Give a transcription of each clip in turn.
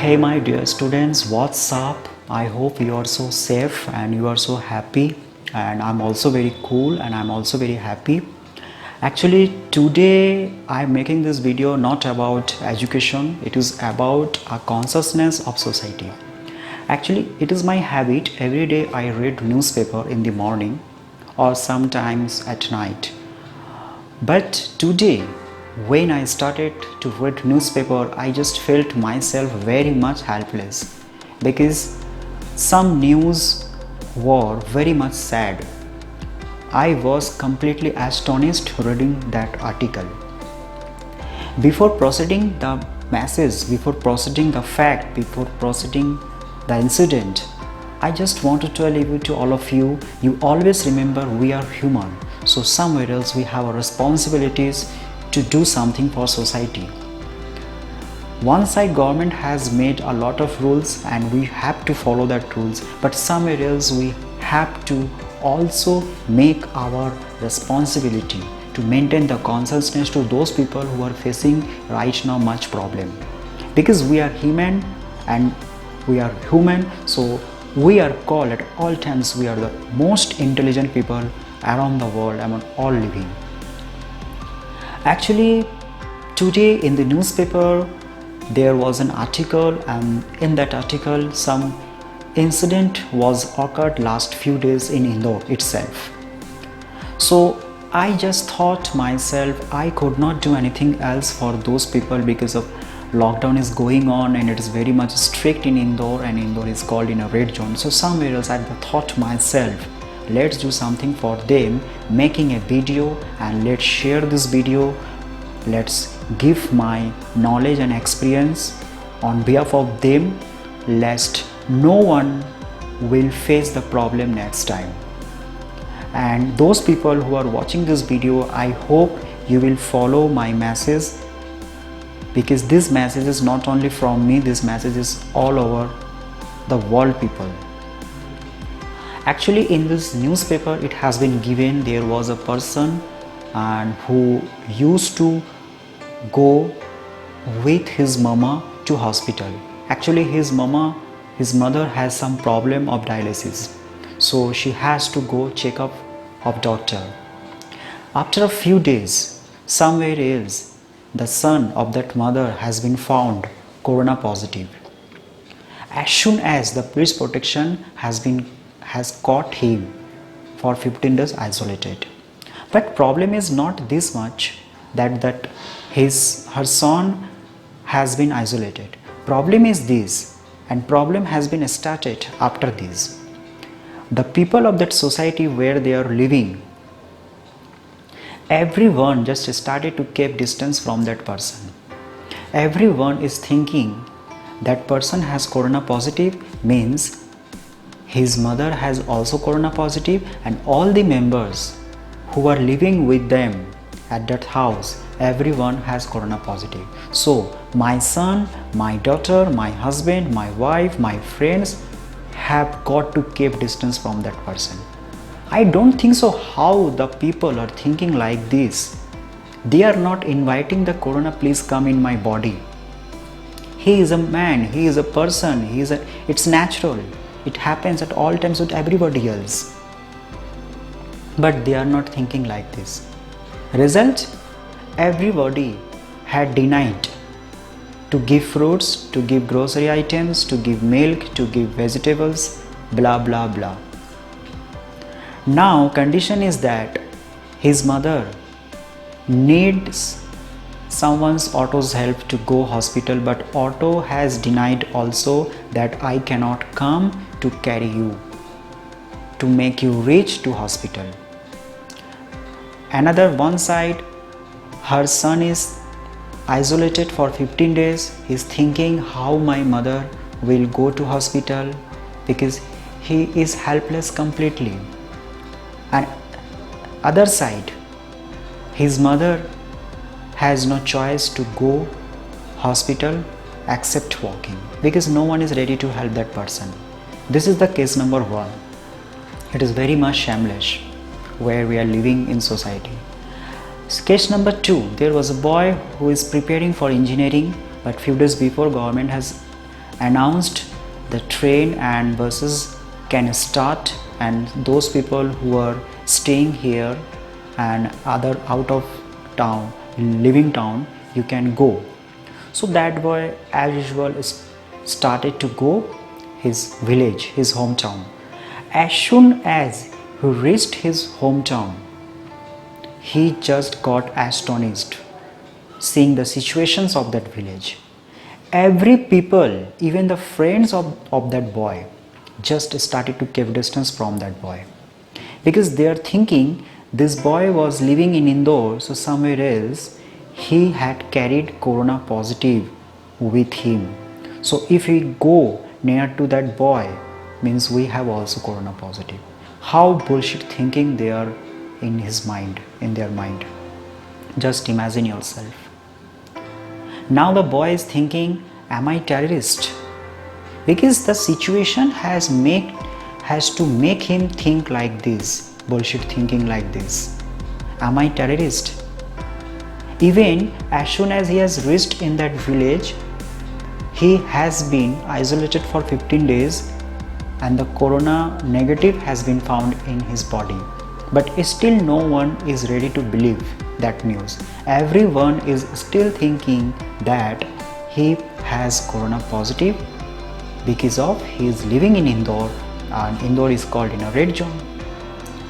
Hey my dear students, what's up? I hope you are so safe and you are so happy, and I'm also very cool and I'm also very happy. Actually today I'm making this video not about education, it is about a consciousness of society. Actually it is my habit, every day I read newspaper in the morning or sometimes at night. But today, when I started to read newspaper, I just felt myself very much helpless because some news were very much sad. I was completely astonished reading that article. Before proceeding the message, before proceeding the fact, before proceeding the incident, I just want to tell you to all of you, you always remember we are human. So somewhere else we have our responsibilities to do something for society. One side government has made a lot of rules and we have to follow that rules, but somewhere else we have to also make our responsibility to maintain the consciousness to those people who are facing right now much problem. Because we are human and we are human, so we are called at all times we are the most intelligent people around the world, among all living. Actually today in the newspaper there was an article, and in that article some incident was occurred last few days in Indore itself. So I just thought myself I could not do anything else for those people because of lockdown is going on and it is very much strict in Indore, and Indore is called in a red zone. So somewhere else I thought myself, let's do something for them, making a video, and let's share this video. Let's give my knowledge and experience on behalf of them, lest no one will face the problem next time. And those people who are watching this video, I hope you will follow my message, because this message is not only from me, this message is all over the world people. Actually in this newspaper it has been given, there was a person and who used to go with his mama to hospital. Actually his mother has some problem of dialysis, so she has to go check up of doctor. After a few days, somewhere else the son of that mother has been found corona positive. As soon as the police protection has caught him for 15 days isolated. But problem is not this much that her son has been isolated. Problem is this, and problem has been started after this. The people of that society where they are living, everyone just started to keep distance from that person. Everyone is thinking that person has corona positive, means his mother has also corona positive, and all the members who are living with them at that house, everyone has corona positive. So my son, my daughter, my husband, my wife, my friends have got to keep distance from that person. I don't think so how the people are thinking like this. They are not inviting the corona, please come in my body. He is a man, he is a person, it's natural. It happens at all times with everybody else. But they are not thinking like this. Result, everybody had denied to give fruits, to give grocery items, to give milk, to give vegetables, blah blah blah. Now condition is that his mother needs someone's auto's help to go hospital, but auto has denied also that I cannot come to carry you, to make you reach to hospital. Another one side, her son is isolated for 15 days. He is thinking how my mother will go to hospital because he is helpless completely. And other side, his mother has no choice to go hospital except walking, because no one is ready to help that person. This is the case number one. It is very much shameless where we are living in society. Case number two, there was a boy who is preparing for engineering, but few days before government has announced the train and buses can start, and those people who are staying here and other out of town, living town, you can go. So that boy as usual started to go his village, his hometown. As soon as he reached his hometown, he just got astonished seeing the situations of that village. Every people, even the friends of that boy, just started to keep distance from that boy, because they are thinking this boy was living in Indore, so somewhere else he had carried corona positive with him. So if we go near to that boy, means we have also corona positive. How bullshit thinking they are in his mind, in their mind. Just imagine yourself. Now the boy is thinking, am I terrorist? Because the situation has to make him think like this, bullshit thinking like this. Am I terrorist? Even as soon as he has reached in that village, he has been isolated for 15 days and the corona negative has been found in his body. But still no one is ready to believe that news. Everyone is still thinking that he has corona positive because of he is living in Indore, and Indore is called in a red zone.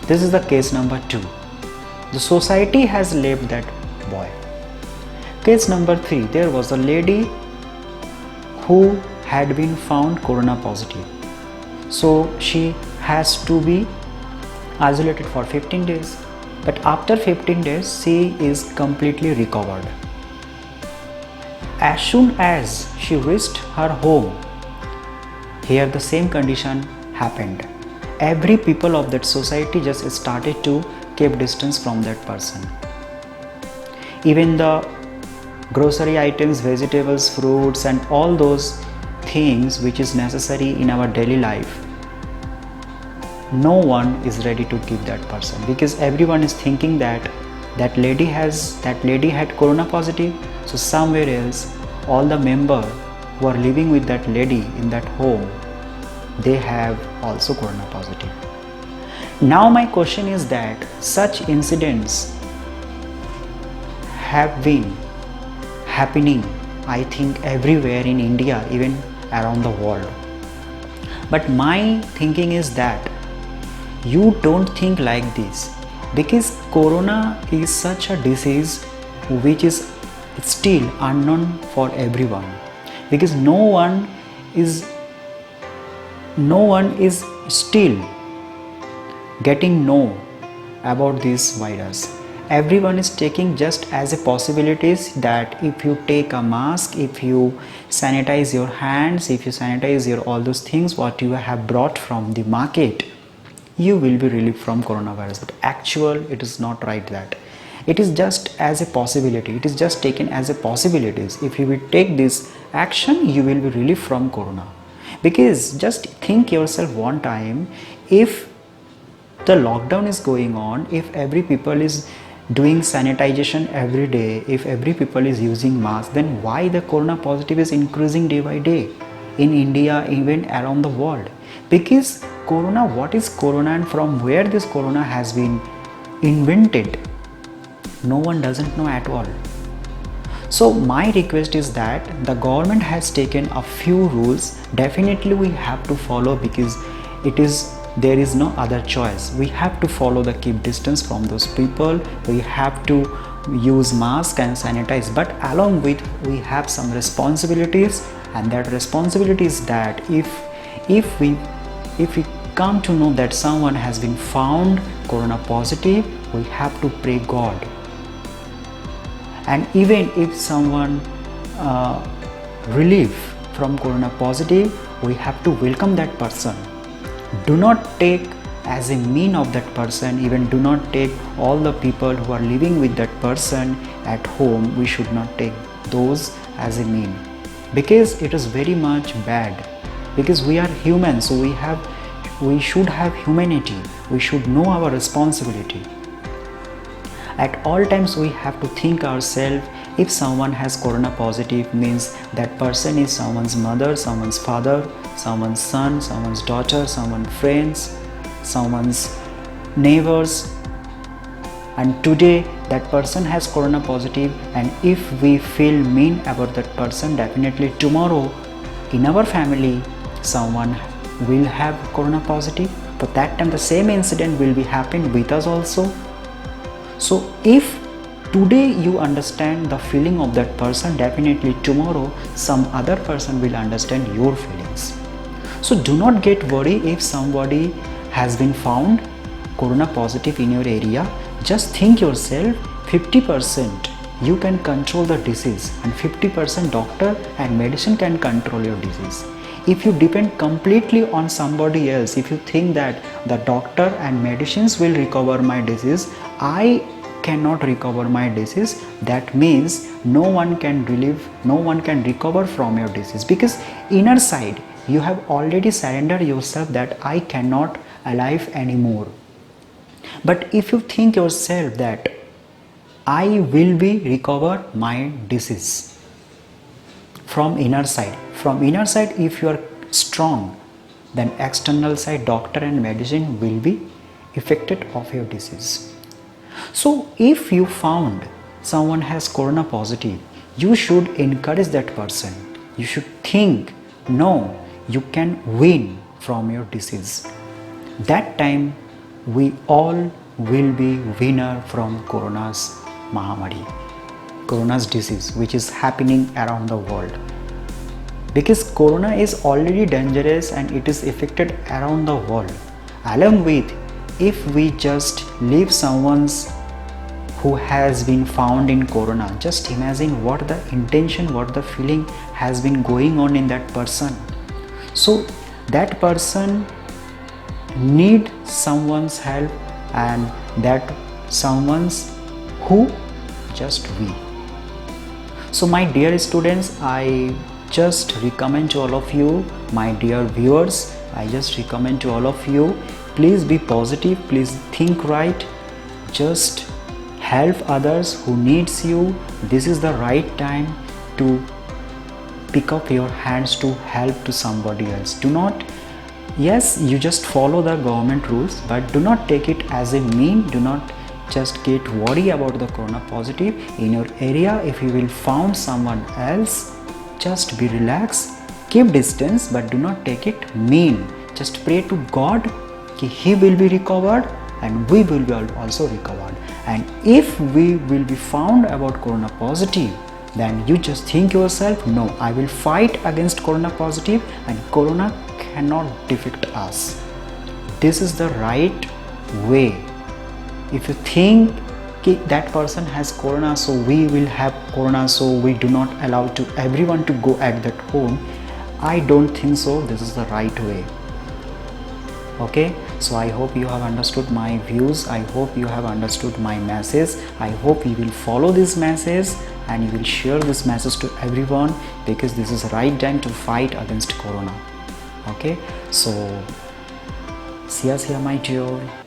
This is the case number 2. The society has left that boy. Case number 3, there was a lady who had been found corona positive. So she has to be isolated for 15 days. But after 15 days, she is completely recovered. As soon as she reached her home, here the same condition happened. Every people of that society just started to keep distance from that person. Even the grocery items, vegetables, fruits and all those things which is necessary in our daily life, no one is ready to give that person, because everyone is thinking that that lady had corona positive, so somewhere else all the member who are living with that lady in that home, they have also corona positive. Now my question is that such incidents have been happening, I think, everywhere in India, even around the world. But my thinking is that you don't think like this, because corona is such a disease which is still unknown for everyone, because no one is still getting know about this virus. Everyone is taking just as a possibilities that if you take a mask, if you sanitize your hands, if you sanitize your all those things what you have brought from the market, you will be relieved from coronavirus. But actual, it is not right that. It is just as a possibility. It is just taken as a possibilities. If you will take this action, you will be relieved from corona. Because just think yourself one time, if the lockdown is going on, if every people is doing sanitization every day, if every people is using mask, then why the corona positive is increasing day by day in India, even around the world? Because corona, what is corona and from where this corona has been invented, no one doesn't know at all. So my request is that the government has taken a few rules, definitely we have to follow, because there is no other choice. We have to follow the keep distance from those people, we have to use mask and sanitize, but along with we have some responsibilities, and that responsibility is that if we come to know that someone has been found corona positive, we have to pray God. And even if someone relief from corona positive, we have to welcome that person. Do not take as a mean of that person, even do not take all the people who are living with that person at home, we should not take those as a mean, because it is very much bad, because we are human, so we should have humanity, we should know our responsibility. At all times we have to think ourselves If someone has corona positive, means that person is someone's mother, someone's father, someone's son, someone's daughter, someone's friends, someone's neighbors, and today that person has corona positive, and if we feel mean about that person, definitely tomorrow in our family someone will have corona positive. So that time the same incident will be happen with us also. So if today you understand the feeling of that person, definitely tomorrow some other person will understand your feelings. So do not get worried if somebody has been found corona positive in your area. Just think yourself, 50% you can control the disease and 50% doctor and medicine can control your disease. If you depend completely on somebody else, if you think that the doctor and medicines will recover my disease, I cannot recover my disease, that means no one can relieve, no one can recover from your disease, because inner side you have already surrendered yourself that I cannot alive anymore. But if you think yourself that I will be recover my disease from inner side, if you are strong, then external side doctor and medicine will be affected of your disease. So if you found someone has corona positive, you should encourage that person. You should think, no, you can win from your disease. That time we all will be winner from corona's Mahamari, corona's disease which is happening around the world. Because corona is already dangerous and it is affected around the world. Along with, if we just leave someone's who has been found in corona, just imagine what the intention, what the feeling has been going on in that person. So that person need someone's help, and that someone's who? Just we. So my dear students, I just recommend to all of you, my dear viewers, I just recommend to all of you, please be positive, please think right, just help others who needs you. This is the right time to pick up your hands to help to somebody else. Do not, yes, you just follow the government rules, but do not take it as a mean. Do not just get worried about the corona positive in your area. If you will found someone else, just be relaxed, keep distance, but do not take it mean. Just pray to God that he will be recovered and we will be also recovered. And if we will be found about corona positive, then you just think yourself, no, I will fight against corona positive and corona cannot defeat us. This is the right way. If you think that person has corona, so we will have corona, so we do not allow to everyone to go at that home, I don't think so. This is the right way. Okay, so I hope you have understood my views. I hope you have understood my message. I hope you will follow this message and you will share this message to everyone, because this is the right time to fight against corona. Okay, so see ya my dear.